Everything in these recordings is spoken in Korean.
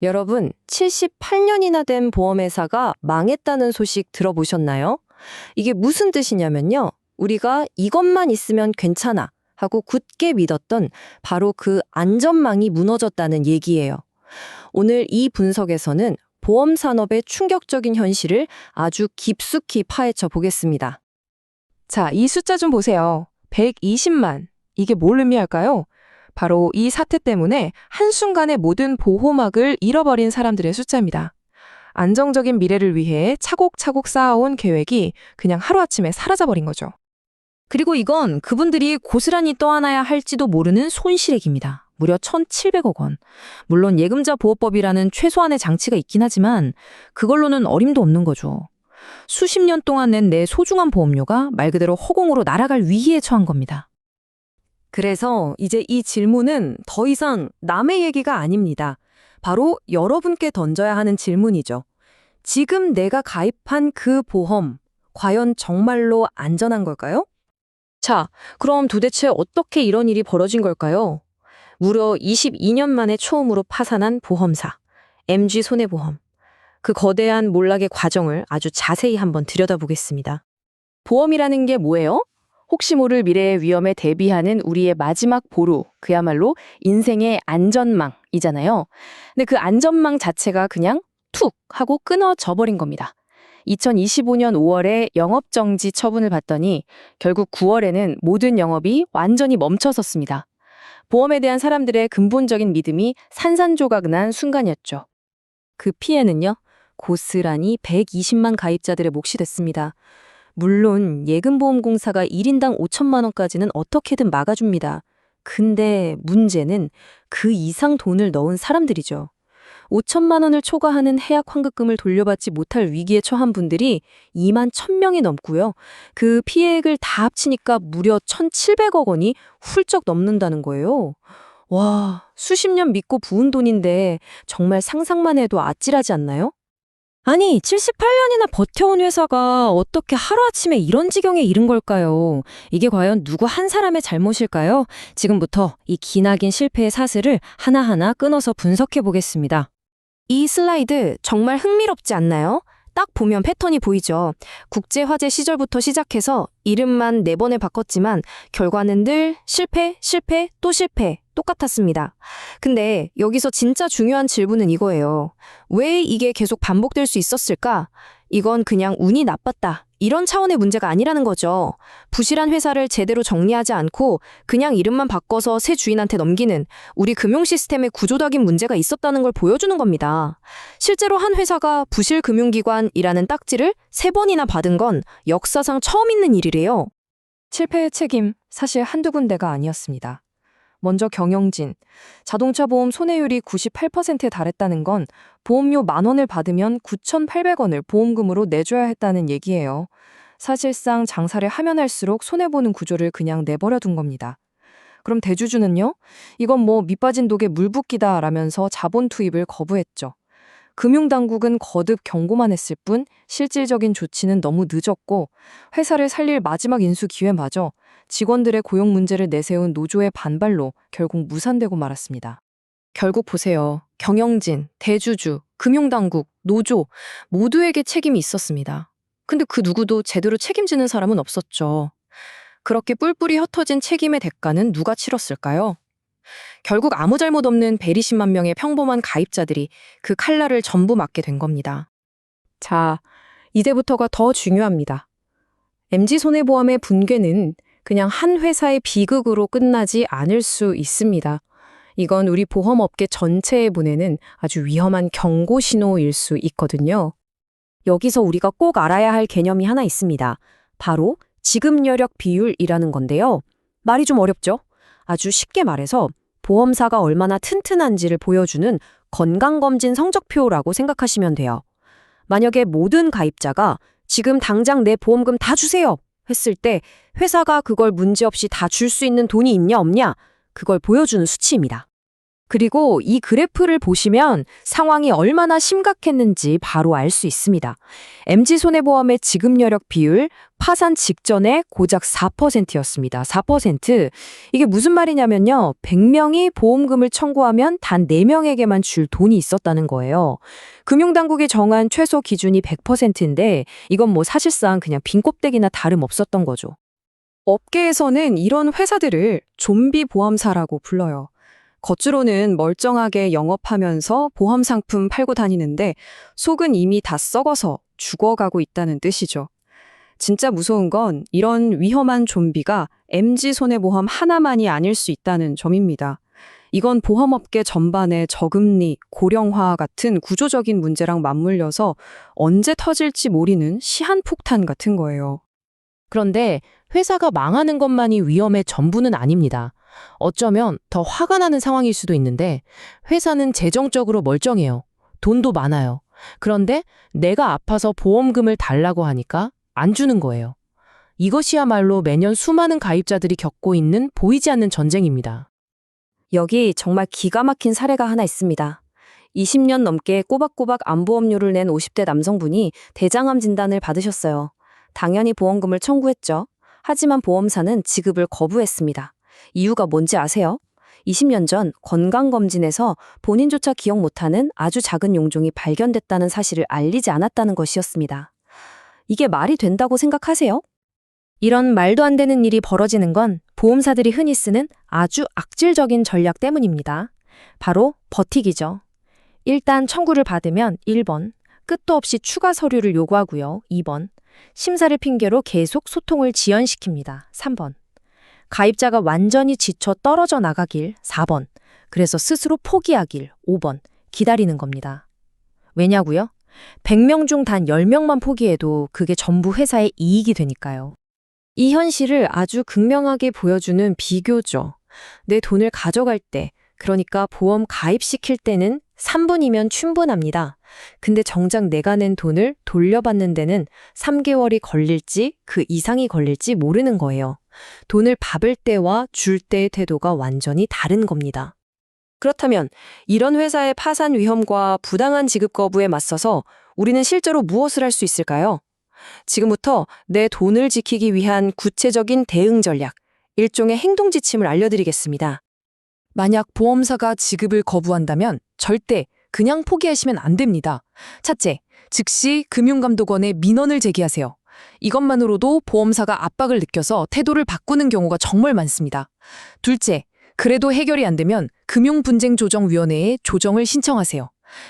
여러분, 78년이나 된 보험회사가 망했다는 소식 들어보셨나요? 이게 무슨 뜻이냐면요. 우리가 이것만 있으면 괜찮아 하고 굳게 믿었던 바로 그 안전망이 무너졌다는 얘기예요. 오늘 이 분석에서는 보험 산업의 충격적인 현실을 아주 깊숙이 파헤쳐 보겠습니다. 자, 이 숫자 좀 보세요. 120만. 이게 뭘 의미할까요? 바로 이 사태 때문에 한순간에 모든 보호막을 잃어버린 사람들의 숫자입니다. 안정적인 미래를 위해 차곡차곡 쌓아온 계획이 그냥 하루아침에 사라져버린 거죠. 그리고 이건 그분들이 고스란히 떠안아야 할지도 모르는 손실액입니다. 무려 1,700억 원. 물론 예금자 보호법이라는 최소한의 장치가 있긴 하지만 그걸로는 어림도 없는 거죠. 수십 년 동안 낸 내 소중한 보험료가 말 그대로 허공으로 날아갈 위기에 처한 겁니다. 그래서 이제 이 질문은 더 이상 남의 얘기가 아닙니다. 바로 여러분께 던져야 하는 질문이죠. 지금 내가 가입한 그 보험, 과연 정말로 안전한 걸까요? 자, 그럼 도대체 어떻게 이런 일이 벌어진 걸까요? 무려 22년 만에 처음으로 파산한 보험사, MG손해보험. 그 거대한 몰락의 과정을 아주 자세히 한번 들여다보겠습니다. 보험이라는 게 뭐예요? 혹시 모를 미래의 위험에 대비하는 우리의 마지막 보루, 그야말로 인생의 안전망이잖아요. 근데 그 안전망 자체가 그냥 툭 하고 끊어져 버린 겁니다. 2025년 5월에 영업정지 처분을 받더니 결국 9월에는 모든 영업이 완전히 멈춰섰습니다. 보험에 대한 사람들의 근본적인 믿음이 산산조각 난 순간이었죠. 그 피해는요, 고스란히 120만 가입자들의 몫이 됐습니다. 물론 예금보험공사가 1인당 5천만 원까지는 어떻게든 막아줍니다. 근데 문제는 그 이상 돈을 넣은 사람들이죠. 5천만 원을 초과하는 해약 환급금을 돌려받지 못할 위기에 처한 분들이 2만 1,000명이 넘고요. 그 피해액을 다 합치니까 무려 1,700억 원이 훌쩍 넘는다는 거예요. 와, 수십 년 믿고 부은 돈인데 정말 상상만 해도 아찔하지 않나요? 아니, 78년이나 버텨온 회사가 어떻게 하루아침에 이런 지경에 이른 걸까요? 이게 과연 누구 한 사람의 잘못일까요? 지금부터 이 기나긴 실패의 사슬을 하나하나 끊어서 분석해 보겠습니다. 이 슬라이드 정말 흥미롭지 않나요? 딱 보면 패턴이 보이죠. 국제화재 시절부터 시작해서 이름만 4번을 바꿨지만 결과는 늘 실패, 실패, 또 실패, 똑같았습니다. 근데 여기서 진짜 중요한 질문은 이거예요. 왜 이게 계속 반복될 수 있었을까? 이건 그냥 운이 나빴다. 이런 차원의 문제가 아니라는 거죠. 부실한 회사를 제대로 정리하지 않고 그냥 이름만 바꿔서 새 주인한테 넘기는 우리 금융 시스템의 구조적인 문제가 있었다는 걸 보여주는 겁니다. 실제로 한 회사가 부실 금융기관이라는 딱지를 3번이나 받은 건 역사상 처음 있는 일이래요. 실패의 책임, 사실 한두 군데가 아니었습니다. 먼저 경영진, 자동차 보험 손해율이 98%에 달했다는 건 보험료 10,000원을 받으면 9,800원을 보험금으로 내줘야 했다는 얘기예요. 사실상 장사를 하면 할수록 손해보는 구조를 그냥 내버려 둔 겁니다. 그럼 대주주는요? 이건 뭐 밑빠진 독에 물 붓기다 라면서 자본 투입을 거부했죠. 금융당국은 거듭 경고만 했을 뿐 실질적인 조치는 너무 늦었고 회사를 살릴 마지막 인수 기회마저 직원들의 고용 문제를 내세운 노조의 반발로 결국 무산되고 말았습니다. 결국 보세요. 경영진, 대주주, 금융당국, 노조 모두에게 책임이 있었습니다. 근데 그 누구도 제대로 책임지는 사람은 없었죠. 그렇게 뿔뿔이 흩어진 책임의 대가는 누가 치렀을까요? 결국 아무 잘못 없는 120만 명의 평범한 가입자들이 그 칼날을 전부 맞게 된 겁니다. 자, 이제부터가 더 중요합니다. MG손해보험의 붕괴는 그냥 한 회사의 비극으로 끝나지 않을 수 있습니다. 이건 우리 보험업계 전체에 보내는 아주 위험한 경고 신호일 수 있거든요. 여기서 우리가 꼭 알아야 할 개념이 하나 있습니다. 바로 지급여력 비율이라는 건데요. 말이 좀 어렵죠? 아주 쉽게 말해서 보험사가 얼마나 튼튼한지를 보여주는 건강검진 성적표라고 생각하시면 돼요. 만약에 모든 가입자가 지금 당장 내 보험금 다 주세요 했을 때 회사가 그걸 문제없이 다 줄 수 있는 돈이 있냐 없냐 그걸 보여주는 수치입니다. 그리고 이 그래프를 보시면 상황이 얼마나 심각했는지 바로 알 수 있습니다. MG손해보험의 지급여력 비율 파산 직전에 고작 4%였습니다. 4%. 이게 무슨 말이냐면요. 100명이 보험금을 청구하면 단 4명에게만 줄 돈이 있었다는 거예요. 금융당국이 정한 최소 기준이 100%인데 이건 뭐 사실상 그냥 빈 껍데기나 다름없었던 거죠. 업계에서는 이런 회사들을 좀비 보험사라고 불러요. 겉으로는 멀쩡하게 영업하면서 보험 상품 팔고 다니는데 속은 이미 다 썩어서 죽어가고 있다는 뜻이죠. 진짜 무서운 건 이런 위험한 좀비가 MG손해보험 하나만이 아닐 수 있다는 점입니다. 이건 보험업계 전반의 저금리, 고령화 같은 구조적인 문제랑 맞물려서 언제 터질지 모르는 시한폭탄 같은 거예요. 그런데 회사가 망하는 것만이 위험의 전부는 아닙니다. 어쩌면 더 화가 나는 상황일 수도 있는데 회사는 재정적으로 멀쩡해요. 돈도 많아요. 그런데 내가 아파서 보험금을 달라고 하니까 안 주는 거예요. 이것이야말로 매년 수많은 가입자들이 겪고 있는 보이지 않는 전쟁입니다. 여기 정말 기가 막힌 사례가 하나 있습니다. 20년 넘게 꼬박꼬박 암보험료를 낸 50대 남성분이 대장암 진단을 받으셨어요. 당연히 보험금을 청구했죠. 하지만 보험사는 지급을 거부했습니다. 이유가 뭔지 아세요? 20년 전 건강검진에서 본인조차 기억 못하는 아주 작은 용종이 발견됐다는 사실을 알리지 않았다는 것이었습니다. 이게 말이 된다고 생각하세요? 이런 말도 안 되는 일이 벌어지는 건 보험사들이 흔히 쓰는 아주 악질적인 전략 때문입니다. 바로 버티기죠. 일단 청구를 받으면 1번, 끝도 없이 추가 서류를 요구하고요. 2번, 심사를 핑계로 계속 소통을 지연시킵니다. 3번, 가입자가 완전히 지쳐 떨어져 나가길. 4번, 그래서 스스로 포기하길. 5번, 기다리는 겁니다. 왜냐고요? 100명 중 단 10명만 포기해도 그게 전부 회사의 이익이 되니까요. 이 현실을 아주 극명하게 보여주는 비교죠. 내 돈을 가져갈 때, 그러니까 보험 가입시킬 때는 3분이면 충분합니다. 근데 정작 내가 낸 돈을 돌려받는 데는 3개월이 걸릴지 그 이상이 걸릴지 모르는 거예요. 돈을 받을 때와 줄 때의 태도가 완전히 다른 겁니다. 그렇다면 이런 회사의 파산 위험과 부당한 지급 거부에 맞서서 우리는 실제로 무엇을 할 수 있을까요? 지금부터 내 돈을 지키기 위한 구체적인 대응 전략, 일종의 행동 지침을 알려드리겠습니다. 만약 보험사가 지급을 거부한다면 절대 그냥 포기하시면 안 됩니다. 첫째, 즉시 금융감독원에 민원을 제기하세요. 이것만으로도 보험사가 압박을 느껴서 태도를 바꾸는 경우가 정말 많습니다. 둘째, 그래도 해결이 안 되면 금융분쟁조정위원회에 조정을 신청하세요.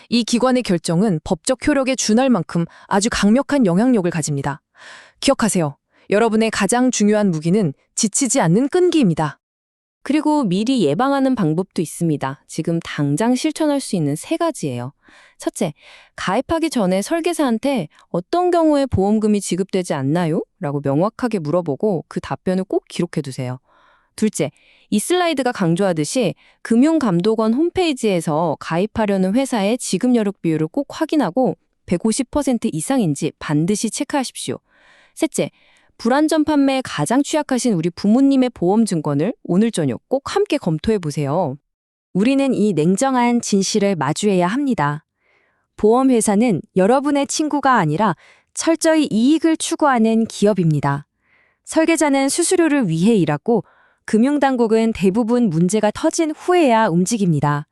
이 기관의 결정은 법적 효력에 준할 만큼 아주 강력한 영향력을 가집니다. 기억하세요. 여러분의 가장 중요한 무기는 지치지 않는 끈기입니다. 그리고 미리 예방하는 방법도 있습니다. 지금 당장 실천할 수 있는 3가지예요. 첫째, 가입하기 전에 설계사한테 어떤 경우에 보험금이 지급되지 않나요? 라고 명확하게 물어보고 그 답변을 꼭 기록해두세요. 둘째, 이 슬라이드가 강조하듯이 금융감독원 홈페이지에서 가입하려는 회사의 지급 여력 비율을 꼭 확인하고 150% 이상인지 반드시 체크하십시오. 셋째, 불안전 판매에 가장 취약하신 우리 부모님의 보험 증권을 오늘 저녁 꼭 함께 검토해 보세요. 우리는 이 냉정한 진실을 마주해야 합니다. 보험회사는 여러분의 친구가 아니라 철저히 이익을 추구하는 기업입니다. 설계자는 수수료를 위해 일하고 금융당국은 대부분 문제가 터진 후에야 움직입니다.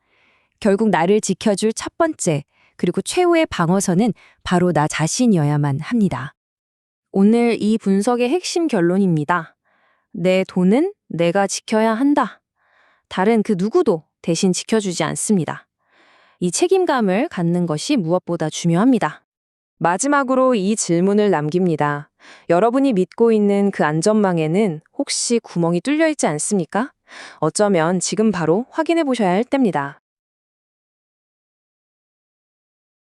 결국 나를 지켜줄 첫 번째, 그리고 최후의 방어선은 바로 나 자신이어야만 합니다. 오늘 이 분석의 핵심 결론입니다. 내 돈은 내가 지켜야 한다. 다른 그 누구도 대신 지켜주지 않습니다. 이 책임감을 갖는 것이 무엇보다 중요합니다. 마지막으로 이 질문을 남깁니다. 여러분이 믿고 있는 그 안전망에는 혹시 구멍이 뚫려 있지 않습니까? 어쩌면 지금 바로 확인해 보셔야 할 때입니다.